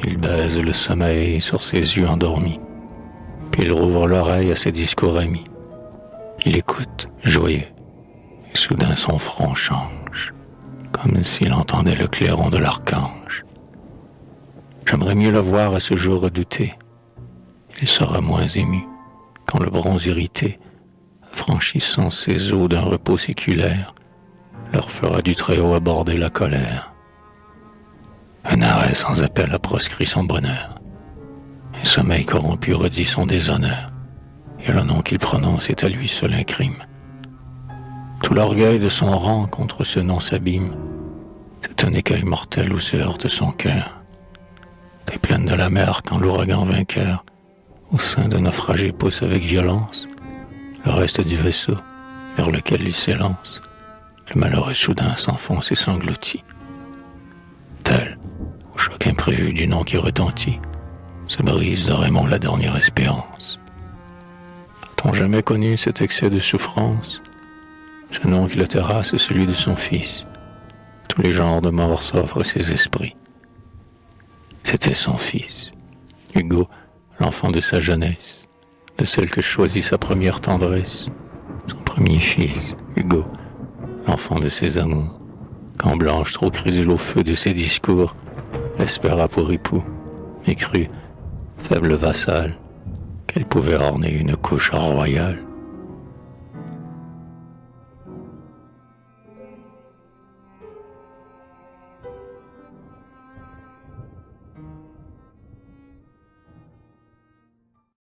Il baise le sommeil sur ses yeux endormis, puis il rouvre l'oreille à ses discours amis. Il écoute, joyeux, et soudain son front change, comme s'il entendait le clairon de l'archange. J'aimerais mieux le voir à ce jour redouté. Il sera moins ému, quand le bronze irrité, franchissant ses eaux d'un repos séculaire, leur fera du Très-Haut aborder la colère. Un arrêt sans appel a proscrit son bonheur. Un sommeil corrompu redit son déshonneur, et le nom qu'il prononce est à lui seul un crime. Tout l'orgueil de son rang contre ce nom s'abîme. C'est un écueil mortel où se heurte son cœur. Des plaines de la mer quand l'ouragan vainqueur, au sein d'un naufragé pousse avec violence le reste du vaisseau vers lequel il s'élance. Le malheureux soudain s'enfonce et s'engloutit. Tel, au choc imprévu du nom qui retentit, se brise de Raymond la dernière espérance. A-t-on jamais connu cet excès de souffrance? Ce nom qui le terrasse est celui de son fils. Tous les genres de mort s'offrent à ses esprits. C'était son fils, Hugo, l'enfant de sa jeunesse, de celle que choisit sa première tendresse. Son premier fils, Hugo, l'enfant de ses amours, quand Blanche, trop crédule au feu de ses discours, l'espéra pour époux, mais crut, faible vassale, qu'elle pouvait orner une couche royale.